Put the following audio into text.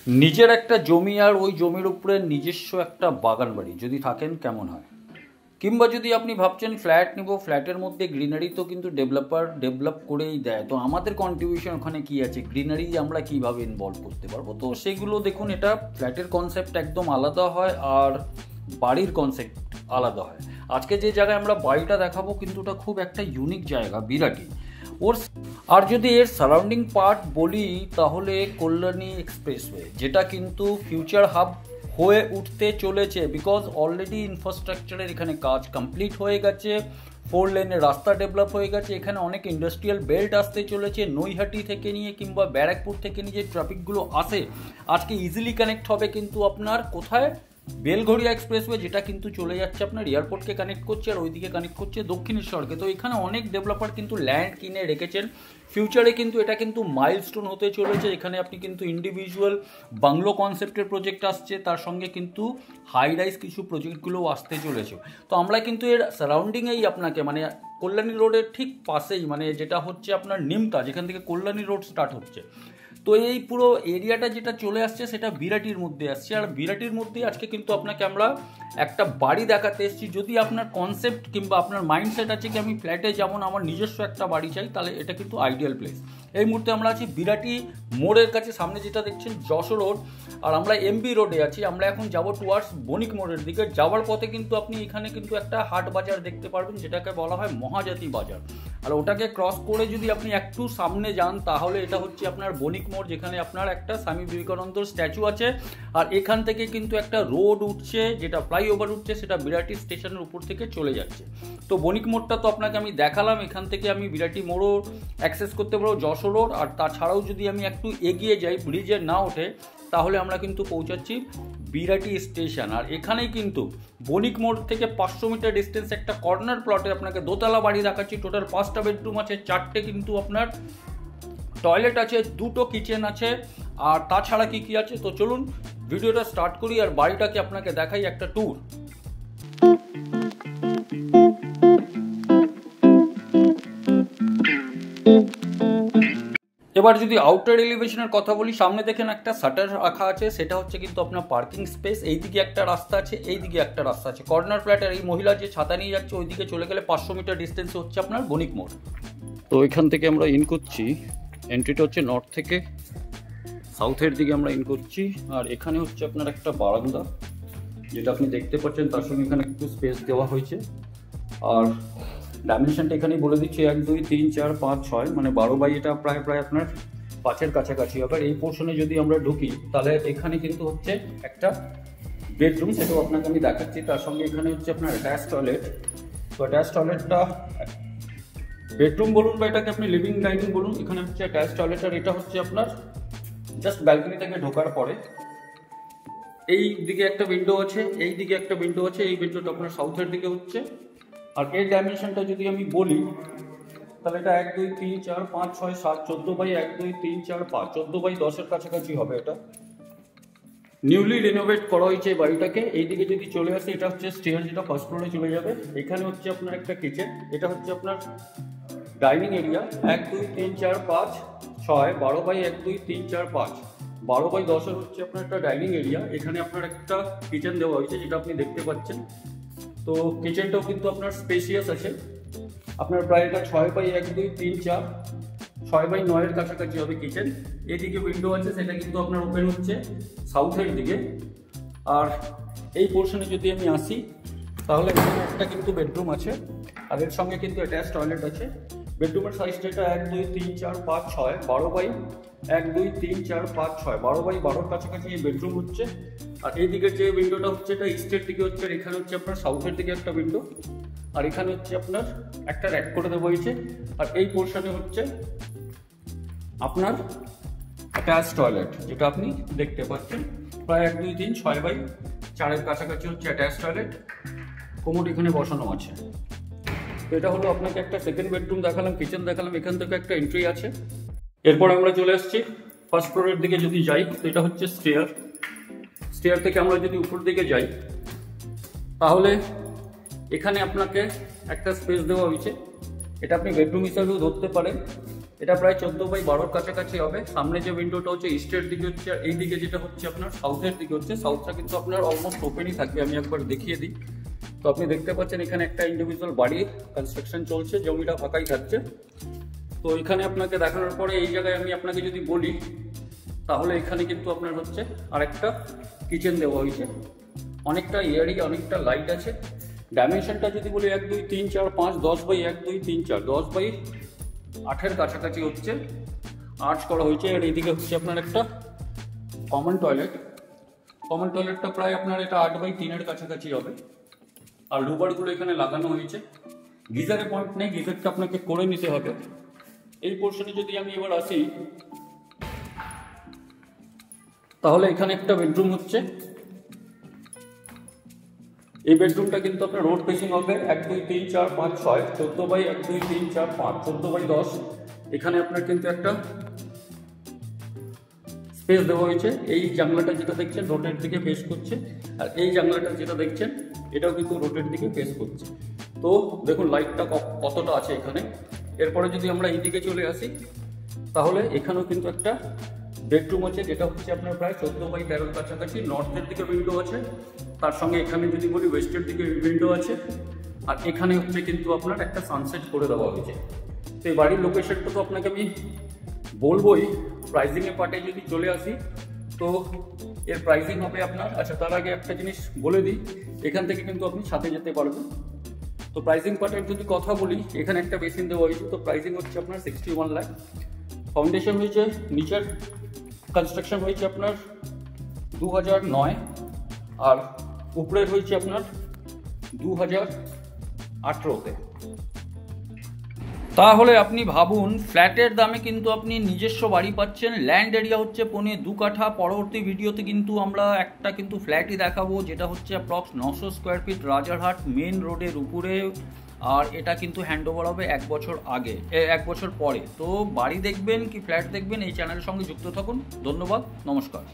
নিজের একটা জমি আর ওই জমির উপরে নিজস্ব একটা বাগান বাড়ি যদি থাকেন কেমন হয়? কিংবা যদি আপনি ভাবছেন ফ্ল্যাট নিব, ফ্ল্যাটের মধ্যে গ্রিনারি তো কিন্তু ডেভেলপার ডেভেলপ করেই দেয়, তো আমাদের কন্ট্রিবিউশন ওখানে কি আছে, গ্রিনারি আমরা কিভাবে ইনভলভ করতে পারবো? তো সেগুলো দেখুন, এটা ফ্ল্যাটের কনসেপ্ট একদম আলাদা হয় আর বাড়ির কনসেপ্ট আলাদা হয়। আজকে যে জায়গায় আমরা বাড়িটা দেখাবো কিন্তু ওটা খুব একটা ইউনিক জায়গা, বিরাটি ওর। আর যদি এর সারাউন্ডিং পার্ট বলি তাহলে কল্যাণী এক্সপ্রেসওয়ে, যেটা কিন্তু ফিউচার হাব হয়ে উঠতে চলেছে, বিকজ অলরেডি ইনফ্রাস্ট্রাকচারের এখানে কাজ কমপ্লিট হয়ে গেছে, 4 লেনের রাস্তা ডেভেলপ হয়ে গেছে, এখানে অনেক ইন্ডাস্ট্রিয়াল বেল্ট আসতে চলেছে, নৈহাটি থেকে নিয়ে কিংবা ব্যারাকপুর থেকে নিয়ে যে ট্রাফিকগুলো আসে আজকে ইজিলি কানেক্ট হবে কিন্তু আপনার কোথায়, বেলঘড়িয়া এক্সপ্রেসওয়ে, যেটা কিন্তু চলে যাচ্ছে আপনার এয়ারপোর্টকে কানেক্ট করছে আর ওইদিকে কানেক্ট করছে দক্ষিণেশ্বরকে। তো এখানে অনেক ডেভেলপার কিন্তু ল্যান্ড কিনে রেখেছেন, ফিউচারে কিন্তু এটা কিন্তু মাইলস্টোন হতে চলেছে। এখানে আপনি কিন্তু ইন্ডিভিজুয়াল বাংলো কনসেপ্টের প্রজেক্ট আসছে, তার সঙ্গে কিন্তু হাই রাইজ কিছু প্রজেক্টগুলোও আসতে চলেছে। তো আমরা কিন্তু এর সারাউন্ডিংয়েই আপনাকে মানে কল্যাণী রোডের ঠিক পাশেই, মানে যেটা হচ্ছে আপনার নিমতা, যেখান থেকে কল্যাণী রোড স্টার্ট হচ্ছে, তো এই পুরো এরিয়াটা যেটা চলে আসছে সেটা বিরাটির মধ্যে আসছে। আর বিরাটির মধ্যে আজকে কিন্তু আপনাকে আমরা একটা বাড়ি দেখাতে এসেছি। যদি আপনার কনসেপ্ট কিংবা আপনার মাইন্ডসেট আছে কি আমি ফ্ল্যাটে যেমন আমার নিজস্ব একটা বাড়ি চাই, তাহলে এটা কিন্তু আইডিয়াল প্লেস। এই মুহূর্তে আমরা আছি বিরাটি মোড়ের কাছে, সামনে যেটা দেখছেন যশোর রোড, আর আমরা এমবি রোডে আছি। আমরা এখন যাব টুয়ার্ডস বণিক মোড়ের দিকে। যাওয়ার পথে কিন্তু আপনি এখানে কিন্তু একটা হাট বাজার দেখতে পারবেন, যেটাকে বলা হয় মহাজাতি বাজার। আর ওটাকে ক্রস করে যদি আপনি একটু সামনে যান তাহলে এটা হচ্ছে আপনার বণিক মোড়, যেখানে আপনার একটা স্বামী বিবেকানন্দর স্ট্যাচু আছে। আর এখান থেকে কিন্তু একটা রোড উঠছে, যেটা ফ্লাইওভার উঠছে, সেটা বিরাটি স্টেশনের উপর থেকে চলে যাচ্ছে। তো বণিক মোড়টা তো আপনাকে আমি দেখালাম, এখান থেকে আমি বিরাটি মোড়ও অ্যাক্সেস করতে পারবো, যশোর রোড। আর তাছাড়াও যদি আমি একটু এগিয়ে যাই, ব্রিজে না ওঠে, তাহলে আমরা কিন্তু পৌঁছাচ্ছি বিরাটি স্টেশন। আর এখানেই কিন্তু বণিক মোড় থেকে 500 মিটার ডিস্টেন্স একটা কর্নার প্লটে আপনাকে দোতলা বাড়ি দেখাচ্ছি। টোটাল 5টা বেডরুম আছে, 4টে কিন্তু আপনার টয়লেট আছে, 2টো কিচেন আছে। আর তাছাড়া কি কি আছে, তো চলুন ভিডিওটা স্টার্ট করি আর বাড়িটাকে আপনাকে দেখাই একটা ট্যুর। এবার যদি আউটার এলিভেশনের কথা বলি, সামনে দেখেন একটা শাটার রাখা আছে, সেটা হচ্ছে কিন্তু আপনার পার্কিং স্পেস। এইদিকে একটা রাস্তা আছে, এইদিকে একটা রাস্তা আছে। কর্নার ফ্ল্যাটের এই মহিলা যে ছাতা নিয়ে যাচ্ছে ওইদিকে চলে গেলে 500 মিটার ডিস্টেন্সে হচ্ছে আপনার বণিক মোড়। তো এখান থেকে আমরা ইন করছি, এন্ট্রিটা হচ্ছে নর্থ থেকে সাউথের দিকে আমরা ইন করছি। আর এখানে হচ্ছে আপনার একটা বারান্দা, যেটা আপনি দেখতে পাচ্ছেন, তার সঙ্গে এখানে একটু স্পেস দেওয়া হয়েছে। আর ডাইমেনশনটা এখানেই বলে দিচ্ছি, 1 2 3 4 5 6, মানে 12 বাই এটা প্রায় আপনার 5-এর কাছাকাছি হবে। এই পোর্শনে যদি আমরা ঢুকি তাহলে এখানে কিন্তু হচ্ছে একটা বেডরুম, সেটাও আপনাকে আমি দেখাচ্ছি। তার সঙ্গে এখানে হচ্ছে আপনার অ্যাটাচ টয়লেট। তো অ্যাটাচ টয়লেটটা বেডরুম বলুন বা এটাকে আপনি লিভিং ডাইনিং বলুন, এখানে হচ্ছে অ্যাটাচ টয়লেট। আর এটা হচ্ছে আপনার জাস্ট ব্যালকনি থেকে ঢোকার পরে এই দিকে একটা উইন্ডো আছে, এই দিকে একটা উইন্ডো আছে। এই উইন্ডোটা আপনার সাউথের দিকে হচ্ছে। আর এর ডাইমেনশনটা যদি আমি বলি তাহলে এটা 1 2 3 4 5 6 7 14 বাই 1 2 3 4 5 14 বাই 10-এর কাছাকাছি হবে। এটা নিউলি রিনোভেট করা হয়েছে এই বাড়িটাকে। এইদিকে যদি চলে আসে, এটা হচ্ছে স্টেয়ার, যেটা ফার্স্ট ফ্লোরে চলে যাবে। এখানে হচ্ছে আপনার একটা কিচেন, এটা হচ্ছে আপনার ডাইনিং এরিয়া। 1 2 3 4 5 6 12 বাই 1 2 3 4 5 12 বাই 10-এর হচ্ছে আপনার একটা ডাইনিং এরিয়া। এখানে আপনার একটা কিচেন দেওয়া হয়েছে, যেটা আপনি দেখতে পাচ্ছেন। তো কিচেনটাও কিন্তু আপনার স্পেসিয়াস আছে। আপনার প্রায় এটা 6 বাই 1 2 3 4 6 বাই 9-এর কাছাকাছি হবে কিচেন। এদিকে উইন্ডো আছে, সেটা কিন্তু আপনার ওপেন হচ্ছে সাউথের দিকে। আর এই পোর্শনে যদি আমি আসি তাহলে এখানে একটা কিন্তু বেডরুম আছে, আর এর সঙ্গে কিন্তু অ্যাটাচ টয়লেট আছে। বেডরুমের সাইজটা এটা 1 2 3 4 5 6 12 বাই 1 2 3 4 5 6 12 বাই 12-এর কাছাকাছি এই বেডরুম হচ্ছে। আর এইদিকের যে উইন্ডোটা হচ্ছে এটা ইস্টের দিকে হচ্ছে, আর এখানে হচ্ছে আপনার সাউথের দিকে একটা উইন্ডো। আর এখানে হচ্ছে আপনার একটা র্যাক করে দেওয়া হয়েছে। আর এই পোর্শনে হচ্ছে আপনার অ্যাটাচ টয়লেট, যেটা আপনি দেখতে পাচ্ছেন। প্রায় 1 2 3 6 বাই 4-এর কাছাকাছি হচ্ছে অ্যাটাচ টয়লেট। কোমোড এখানে বসানো আছে। তো এটা হলো আপনাকে একটা সেকেন্ড বেডরুম দেখালাম, কিচেন দেখালাম, এখান থেকে একটা এন্ট্রি আছে। এরপর আমরা চলে আসছি ফার্স্ট ফ্লোরের দিকে। যদি যাই তো এটা হচ্ছে স্টেয়ার। স্টেয়ার থেকে আমরা যদি উপর দিকে যাই তাহলে এখানে আপনাকে একটা স্পেস দেওয়া হয়েছে, এটা আপনি বেডরুম হিসাবেও ধরতে পারেন। এটা প্রায় 14x12 কাছাকাছি হবে। সামনে যে উইন্ডোটা হচ্ছে ইস্টের দিকে হচ্ছে, আর এই দিকে যেটা হচ্ছে আপনার সাউথের দিকে হচ্ছে, সাউথটা কিন্তু আপনার অলমোস্ট ওপেনই থাকবে। আমি একবার দেখিয়ে দিই। তো আপনি দেখতে পাচ্ছেন এখানে একটা ইন্ডিভিজুয়াল বাড়ির কনস্ট্রাকশন চলছে, জমিটা ফাঁকাই থাকছে। তো এখানে আপনাকে দেখানোর পরে এই জায়গায় আমি আপনাকে যদি বলি, তাহলে এখানে কিন্তু আপনার হচ্ছে আরেকটা কিচেন দেওয়া হয়েছে, অনেকটা এয়ারি, অনেকটা লাইট আছে। ডাইমেনশনটা যদি বলি 1 2 3 4 5 10x1 2 3 4 10x8 কাছাকাছি হচ্ছে আর্চ করা হয়েছে। আর এইদিকে হচ্ছে আপনার একটা কমন টয়লেটটা প্রায় আপনার এটা 8x3 কাছাকাছি হবে। আর লুবারগুলো এখানে লাগানো হয়েছে। গিজারের পয়েন্ট নেই, গিজারটা আপনাকে করে নিতে হবে। এই পোর্শনে যদি আমি এবার আসি, তাহলে এখানে একটা বেডরুম হচ্ছে। এই বেডরুমটা কিন্তু আপনার রোড ফেসিং হবে। 1 2 3 4 5 6 14x1 2 3 4 5 14x10। এখানে আপনার কিন্তু একটা স্পেস দেওয়া হয়েছে। এই জানলাটা যেটা দেখছেন রোডের দিকে ফেস করছে, আর এই জানলাটা যেটা দেখছেন এটাও কিন্তু রোডের দিকে ফেস করছে। তো দেখুন লাইটটা কতটা আছে এখানে। এরপরে যদি আমরা এইদিকে চলে আসি, তাহলে এখানেও কিন্তু একটা বেডরুম আছে, যেটা হচ্ছে আপনার প্রায় 14x13 কাছাকাছি। নর্থের দিকে উইন্ডো আছে, তার সঙ্গে এখানে যদি বলি ওয়েস্টের দিকে উইন্ডো আছে। আর এখানে হচ্ছে কিন্তু আপনার একটা সানসেট করে দেওয়া হয়েছে। তো এই বাড়ির লোকেশনটা তো আপনাকে আমি বলবোই। প্রাইসিংয়ের পার্টে যদি চলে আসি, তো এর প্রাইসিং হবে আপনার, আচ্ছা তার আগে একটা জিনিস বলে দিই, এখান থেকে কিন্তু আপনি সাথে যেতে পারবেন। তো প্রাইসিং পার্টের যদি কথা বলি, এখানে একটা বেসিন দেওয়া হয়েছে। তো প্রাইসিং হচ্ছে আপনার 61 লাখ। ফাউন্ডেশন হয়েছে, নিচের কনস্ট্রাকশন হয়েছে আপনার 2009, আর উপরের হয়েছে আপনার 2018-তে। তাহলে আপনি ভাবুন, ফ্ল্যাটের দামে কিন্তু আপনি নিজস্ব বাড়ি পাচ্ছেন। ল্যান্ড এরিয়া হচ্ছে 2.25 কাঠা। পরবর্তী ভিডিওতে কিন্তু আমরা একটা কিন্তু ফ্ল্যাটই দেখাবো, যেটা হচ্ছে approx 900 square feet, Rajarhat main রোডের উপরে। আর এটা কিন্তু হ্যান্ড ওভার হবে 1 বছর আগে, 1 বছর পরে। তো বাড়ি দেখবেন কি ফ্ল্যাট দেখবেন, এই চ্যানেলের সঙ্গে যুক্ত থাকুন। ধন্যবাদ, নমস্কার।